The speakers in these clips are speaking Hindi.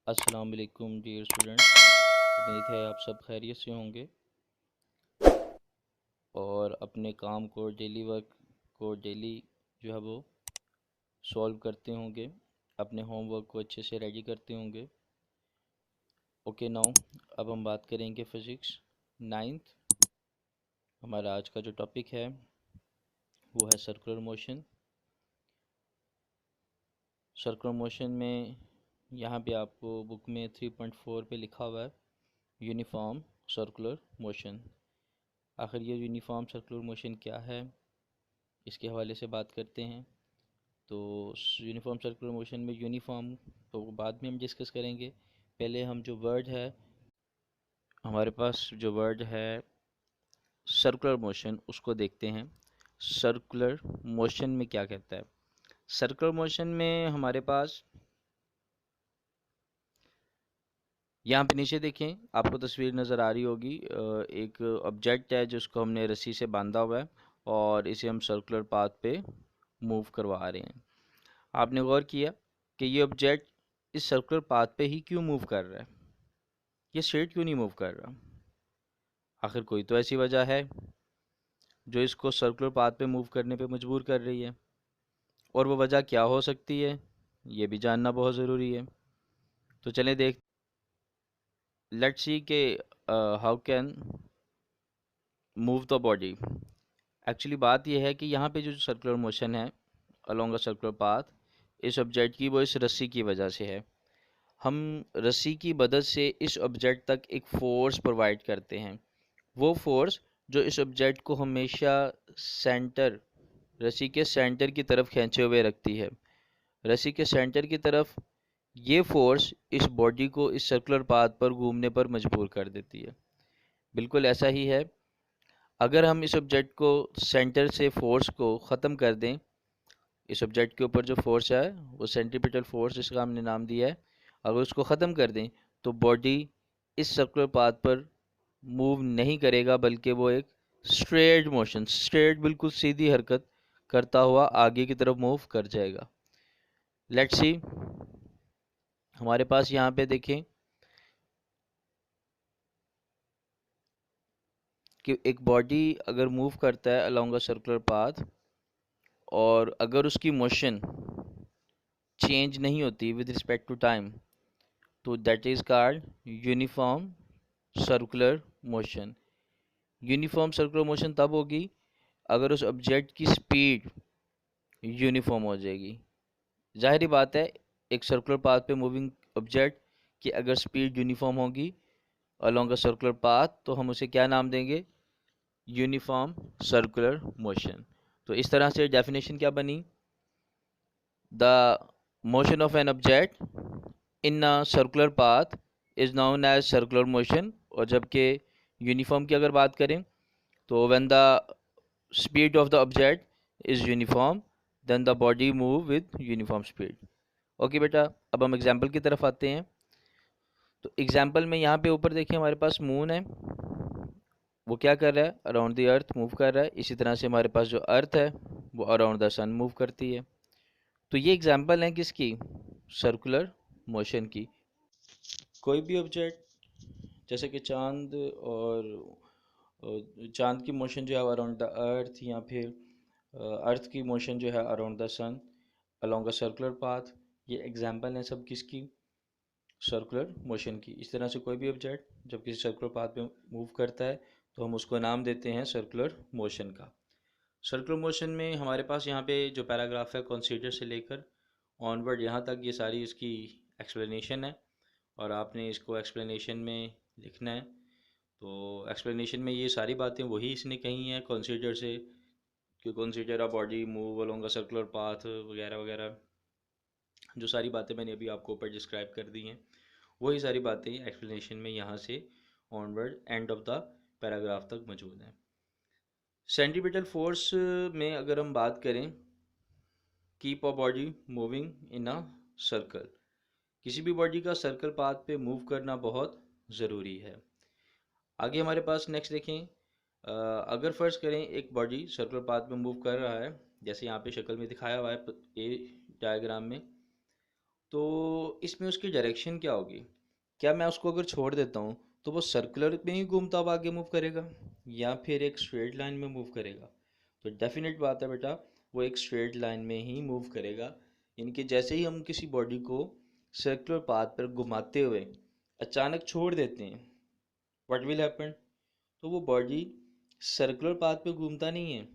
अस्सलाम वालेकुम डियर स्टूडेंट्स। उम्मीद है आप सब खैरियत से होंगे और अपने काम को डेली वर्क को डेली जो है वो सॉल्व करते होंगे, अपने होमवर्क को अच्छे से रेडी करते होंगे। ओके नाउ अब हम बात करेंगे फ़िज़िक्स नाइन्थ। हमारा आज का जो टॉपिक है वो है सर्कुलर मोशन। सर्कुलर मोशन में यहाँ पे आपको बुक में 3.4 पे लिखा हुआ है यूनिफॉर्म सर्कुलर मोशन। आखिर ये यूनिफॉर्म सर्कुलर मोशन क्या है, इसके हवाले से बात करते हैं। तो यूनिफॉर्म सर्कुलर मोशन में यूनिफॉर्म तो बाद में हम डिस्कस करेंगे। पहले हम जो वर्ड है, हमारे पास जो वर्ड है सर्कुलर मोशन, उसको देखते हैं। सर्कुलर मोशन में क्या कहता है? सर्कुलर मोशन में हमारे पास यहाँ पे नीचे देखें, आपको तस्वीर नज़र आ रही होगी। एक ऑब्जेक्ट है जिसको हमने रस्सी से बांधा हुआ है और इसे हम सर्कुलर पाथ पे मूव करवा रहे हैं। आपने गौर किया कि ये ऑब्जेक्ट इस सर्कुलर पाथ पे ही क्यों मूव कर रहा है? ये स्ट्रेट क्यों नहीं मूव कर रहा? आखिर कोई तो ऐसी वजह है जो इसको सर्कुलर पाथ पे मूव करने पे मजबूर कर रही है, और वो वजह क्या हो सकती है ये भी जानना बहुत ज़रूरी है। तो चलें देख, लेट्स सी के how can move the body. Actually बात यह है कि यहाँ पे जो सर्कुलर मोशन है अलोंग अ सर्कुलर पाथ, इस ऑब्जेक्ट की वो इस रस्सी की वजह से है। हम रस्सी की मदद से इस ऑब्जेक्ट तक एक फ़ोर्स प्रोवाइड करते हैं। वो फोर्स जो इस ऑब्जेक्ट को हमेशा सेंटर, रस्सी के सेंटर की तरफ खींचे हुए रखती है। रस्सी के सेंटर की तरफ ये फोर्स इस बॉडी को इस सर्कुलर पाथ पर घूमने पर मजबूर कर देती है। बिल्कुल ऐसा ही है, अगर हम इस ऑब्जेक्ट को सेंटर से फोर्स को ख़त्म कर दें, इस ऑब्जेक्ट के ऊपर जो फोर्स है वो सेंट्रीपिटल फोर्स जिसका हमने नाम दिया है, अगर उसको ख़त्म कर दें तो बॉडी इस सर्कुलर पाथ पर मूव नहीं करेगा, बल्कि वो एक स्ट्रेट मोशन, स्ट्रेट बिल्कुल सीधी हरकत करता हुआ आगे की तरफ मूव कर जाएगा। लेट्स सी, हमारे पास यहाँ पे देखें कि एक बॉडी अगर मूव करता है अलोंग अ सर्कुलर पाथ, और अगर उसकी मोशन चेंज नहीं होती विद रिस्पेक्ट टू टाइम, तो that is called uniform circular motion. Uniform circular motion तब होगी अगर उस ऑब्जेक्ट की स्पीड यूनिफॉर्म हो जाएगी। जाहिर बात है, एक सर्कुलर पाथ पे मूविंग ऑब्जेक्ट की अगर स्पीड यूनिफॉर्म होगी अलोंग अ सर्कुलर पाथ, तो हम उसे क्या नाम देंगे? Uniform circular motion. तो इस तरह से डेफिनेशन क्या बनी? The motion of an object in a circular path is known as circular motion. और जबकि यूनिफॉर्म की अगर बात करें तो when the speed of the object is uniform then the body move with uniform speed. Okay बेटा, अब हम एग्जाम्पल की तरफ आते हैं। तो एग्जाम्पल में यहाँ पे ऊपर देखिए हमारे पास मून है, वो क्या कर रहा है? अराउंड द अर्थ मूव कर रहा है। इसी तरह से हमारे पास जो अर्थ है वो अराउंड द सन मूव करती है। तो ये एग्जाम्पल है किसकी? सर्कुलर मोशन की। कोई भी ऑब्जेक्ट जैसे कि चांद, और चांद की मोशन जो है अराउंड द अर्थ, या फिर अर्थ की मोशन जो है around the sun along a circular path, ये एग्जाम्पल है सब किसकी? सर्कुलर मोशन की। इस तरह से कोई भी ऑब्जेक्ट जब किसी सर्कुलर पाथ पे मूव करता है तो हम उसको नाम देते हैं सर्कुलर मोशन का। सर्कुलर मोशन में हमारे पास यहाँ पे जो पैराग्राफ है कंसीडर से लेकर ऑनवर्ड यहाँ तक, ये सारी इसकी एक्सप्लेनेशन है और आपने इसको एक्सप्लेनेशन में लिखना है। तो एक्सप्लेनेशन में ये सारी बातें वही इसने कही हैं कंसीडर से, कि consider a body move along a circular path वगैरह वगैरह। जो सारी बातें मैंने अभी आपको ऊपर डिस्क्राइब कर दी हैं वही सारी बातें एक्सप्लेनेशन में यहाँ से onward end of the paragraph तक मौजूद हैं। सेंट्रीपिटल फोर्स में अगर हम बात करें, keep a body moving in a circle, किसी भी बॉडी का सर्कल पाथ पे मूव करना बहुत ज़रूरी है। आगे हमारे पास नेक्स्ट देखें, अगर फर्ज करें एक बॉडी सर्कुलर पाथ में मूव कर रहा है, जैसे यहाँ पे शक्ल में दिखाया हुआ है ए डायग्राम में, तो इसमें उसकी डायरेक्शन क्या होगी? क्या मैं उसको अगर छोड़ देता हूँ तो वो सर्कुलर में ही घूमता हुआ आगे मूव करेगा या फिर एक स्ट्रेट लाइन में मूव करेगा? तो डेफिनेट बात है बेटा, वो एक स्ट्रेट लाइन में ही मूव करेगा। यानी कि जैसे ही हम किसी बॉडी को सर्कुलर पाथ पर घुमाते हुए अचानक छोड़ देते हैं, व्हाट विल हैपन? तो वो बॉडी सर्कुलर पाथ पे घूमता नहीं है,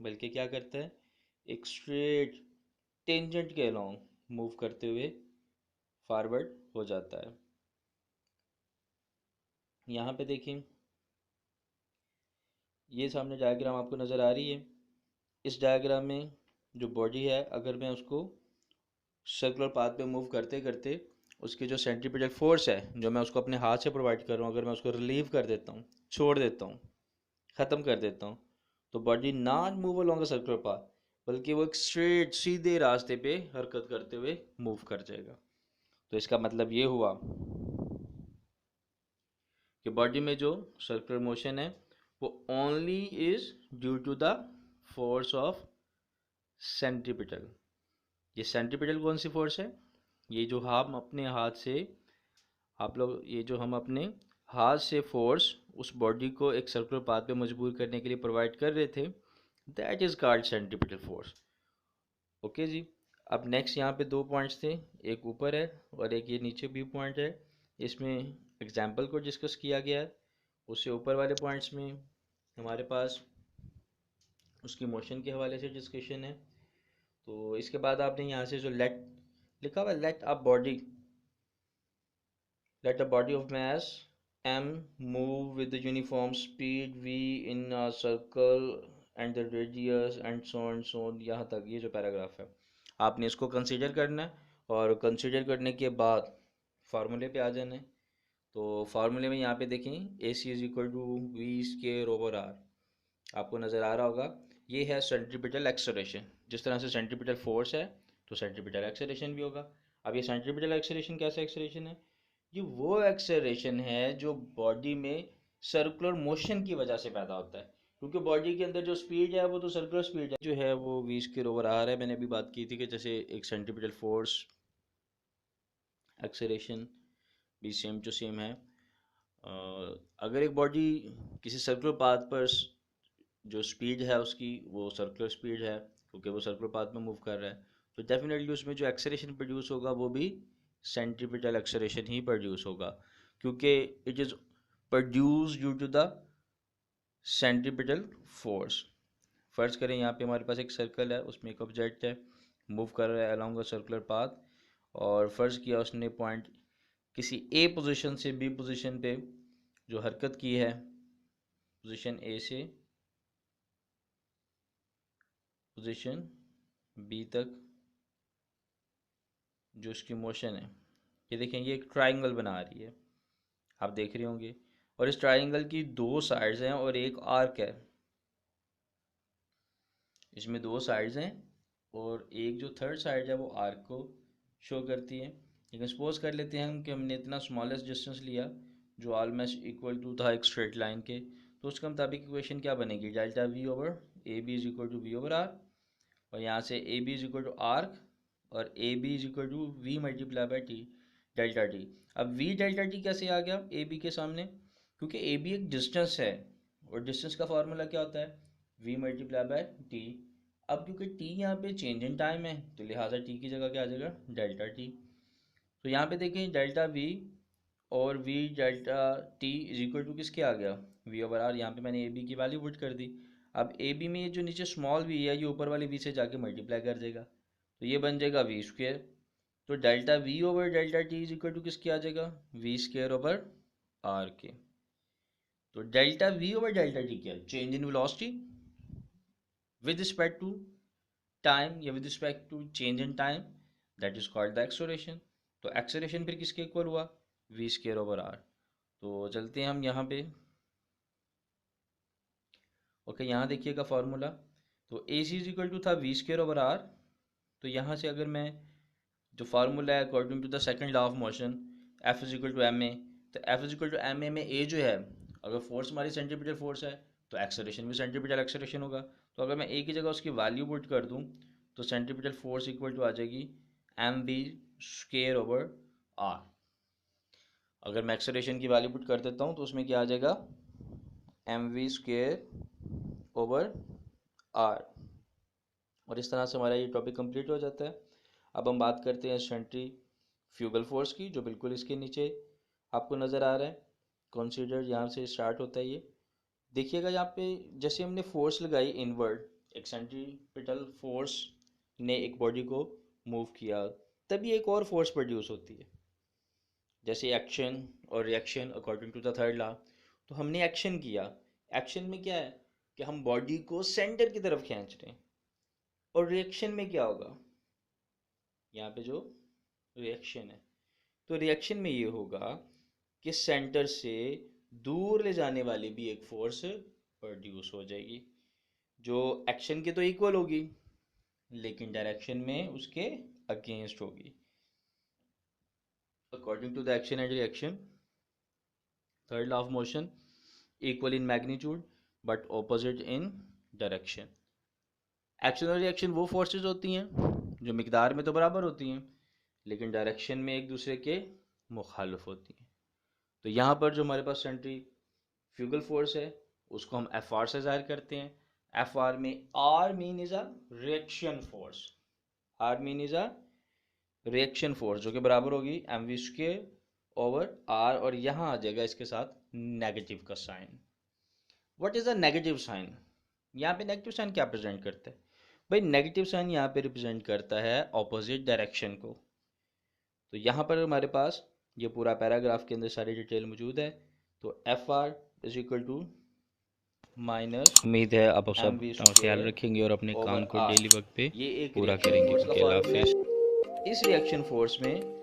बल्कि क्या करता है, एक स्ट्रेट टेंजेंट के अलॉन्ग मूव करते हुए फॉरवर्ड हो जाता है। यहाँ पे देखें, ये सामने डायग्राम आपको नज़र आ रही है। इस डायग्राम में जो बॉडी है, अगर मैं उसको सर्कुलर पाथ पे मूव करते करते उसकी जो सेंट्रीपिटल फोर्स है जो मैं उसको अपने हाथ से प्रोवाइड कर रहा हूँ, अगर मैं उसको रिलीव कर देता हूँ, छोड़ देता हूँ, ख़त्म कर देता हूँ, तो body not move along the circular path, बल्कि वो एक स्ट्रेट सीधे रास्ते पे हरकत करते हुए मूव कर जाएगा। तो इसका मतलब ये हुआ कि बॉडी में जो सर्कुलर मोशन है वो only is due to the force of centripetal. ये सेंट्रीपिटल कौन सी फोर्स है? ये जो हम अपने हाथ से, आप लोग, ये जो हम अपने हाथ से फोर्स उस बॉडी को एक सर्कुलर पाथ पे मजबूर करने के लिए प्रोवाइड कर रहे थे, that is called centripetal force. Okay जी। अब नेक्स्ट यहाँ पे दो पॉइंट्स थे, एक ऊपर है और एक ये नीचे भी पॉइंट है। इसमें एग्जाम्पल को डिस्कस किया गया है। उससे ऊपर वाले पॉइंट्स में हमारे पास उसकी मोशन के हवाले से डिस्कशन है। तो इसके बाद आपने यहाँ से जो लेट लिखा हुआ है, let a body of mass m move with the uniform speed v in a circle and the radius and so on, यहाँ तक ये जो पैराग्राफ है आपने इसको कंसीडर करना है, और कंसीडर करने के बाद फार्मूले पे आ जाना है। तो फार्मूले में यहाँ पे देखें, A C is equal to V square over R, आपको नज़र आ रहा होगा। ये है सेंट्रीपिटल एक्सेलरेशन। जिस तरह से सेंट्रीपिटल फोर्स है तो सेंट्रीपिटल एक्सेलरेशन भी होगा। अब ये सेंट्रीपिटल एक्सेलरेशन कैसा एक्सेलरेशन है? ये वो एक्सेलरेशन है जो बॉडी में सर्कुलर मोशन की वजह से पैदा होता है, क्योंकि बॉडी के अंदर जो स्पीड है वो तो सर्कुलर स्पीड है, जो है वो वी स्क्वायर ओवर आर है। मैंने अभी बात की थी कि जैसे एक सेंट्रीपिटल फोर्स एक्सेलरेशन भी सेम टू सेम है। अगर एक बॉडी किसी सर्कुलर पाथ पर जो स्पीड है उसकी वो सर्कुलर स्पीड है, क्योंकि वो सर्कुलर पाथ में मूव कर रहा है, तो डेफिनेटली उसमें जो एक्सेलरेशन प्रोड्यूस होगा वो भी सेंट्रीपिटल एक्सेलरेशन ही प्रोड्यूस होगा, क्योंकि it is produce due to the centripetal force. फर्ज करें यहाँ पे हमारे पास एक सर्कल है, उसमें एक ऑब्जेक्ट है, मूव कर रहा है अलॉन्ग अ सर्कुलर पाथ, और फ़र्ज़ किया उसने पॉइंट किसी ए पोजीशन से बी पोजीशन पे जो हरकत की है, पोजीशन ए से पोजीशन बी तक जो इसकी मोशन है, ये देखें, ये एक ट्राइंगल बना रही है, आप देख रहे होंगे, और इस ट्राइंगल की दो साइड्स हैं और एक आर्क है। इसमें दो साइड्स हैं और एक जो थर्ड साइड है वो आर्क को शो करती है। लेकिन सपोज कर लेते हैं हम कि हमने इतना स्मॉलेस्ट डिस्टेंस लिया जो ऑलमोस्ट इक्वल टू था एक स्ट्रेट लाइन के, तो उसके मुताबिक इक्वेशन क्या बनेगी, delta V over A B is equal to V over R, और यहाँ से A B is equal to arc और A B is equal to V multiply by T, delta T. अब वी डेल्टा टी कैसे आ गया ए बी के सामने? क्योंकि ए बी एक डिस्टेंस है और डिस्टेंस का फार्मूला क्या होता है, वी मल्टीप्लाई बाई टी। अब क्योंकि टी यहाँ पे चेंज इन टाइम है तो लिहाजा टी की जगह क्या आ जाएगा, डेल्टा टी। तो यहाँ पे देखें डेल्टा वी और V delta T is equal to किसके आ गया, वी ओवर आर। यहाँ पे मैंने ए बी की वैल्यू पुट कर दी। अब ए बी में ये जो नीचे स्मॉल वी है ये ऊपर वाले वी से जाके मल्टीप्लाई कर देगा, तो ये बन जाएगा वी स्क्वेयर। तो delta V over delta T is equal to किसके आ जाएगा, वी स्क्वेयर ओवर आर के। तो delta V over delta T क्या है, change in velocity with respect to time या with respect to change in time, that is called the acceleration. तो एक्सेलरेशन फिर किसके इक्वल हुआ, वी स्क्वेयर ओवर आर। तो चलते हैं हम यहाँ पे, ओके, यहाँ देखिएगा फार्मूला। तो A C is equal to था वी स्क्वेयर ओवर आर। तो यहाँ से अगर मैं जो फार्मूला है according to the second law of motion, F is equal to M A, तो F is equal to M A में ए जो है, अगर फोर्स हमारी सेंट्रीपिटल फोर्स है तो एक्सेलरेशन भी सेंट्रीपिटल एक्सेलरेशन होगा। तो अगर मैं ए की जगह उसकी वैल्यू पुट कर दूँ तो सेंट्रीपिटल फोर्स इक्वल टू आ जाएगी M V square over R. अगर मैं एक्सेलरेशन की वैल्यू पुट कर देता हूँ तो उसमें क्या आ जाएगा, mv स्क्वायर ओवर आर। और इस तरह से हमारा ये टॉपिक कंप्लीट हो जाता है। अब हम बात करते हैं सेंट्री फ्यूगल फोर्स की, जो बिल्कुल इसके नीचे आपको नज़र आ रहा है। कंसीडर यहाँ से स्टार्ट होता है ये। देखिएगा यहाँ पे जैसे हमने फोर्स लगाई इनवर्ड, एक सेंट्रीपिटल फोर्स ने एक बॉडी को मूव किया, तभी एक और फोर्स प्रोड्यूस होती है, जैसे एक्शन और reaction according to the third law. तो हमने एक्शन किया, एक्शन में क्या है कि हम बॉडी को सेंटर की तरफ खींच रहे हैं। और रिएक्शन में क्या होगा, यहाँ पे जो रिएक्शन है, तो रिएक्शन में ये होगा कि सेंटर से दूर ले जाने वाली भी एक फोर्स प्रोड्यूस हो जाएगी, जो एक्शन के तो इक्वल होगी लेकिन डायरेक्शन में उसके अगेंस्ट होगी। According to the action and reaction, third law of motion, equal in magnitude but opposite in direction. Action और रिएक्शन वो फोर्सेस होती हैं जो मिकदार में तो बराबर होती हैं लेकिन डायरेक्शन में एक दूसरे के मुखालिफ होती हैं। तो यहाँ पर जो हमारे पास सेंट्री फ्यूगल फोर्स है उसको हम एफ आर से ज़ाहिर करते हैं। एफ आर में R mean is a reaction force, R mean is a reaction force, जो कि बराबर होगी M V square over R. और यहाँ आ जाएगा इसके साथ नेगेटिव का sign. What is a negative sign, यहाँ पे नेगेटिव साइन क्या प्रेजेंट करता है भाई? नेगेटिव साइन यहाँ पे रिप्रेजेंट करता है ऑपोजिट डायरेक्शन को। तो यहाँ पर हमारे पास ये पूरा पैराग्राफ के अंदर सारी डिटेल मौजूद है। तो F R is equal to minus, उम्मीद है आप सब ख्याल रखेंगे और अपने काम को डेली वर्क पे ये एक पूरा रिएक्शन करेंगे। फोर्स का ओके, अल्लाह फार्मूला हाफिज़। है। इस रिएक्शन फोर्स में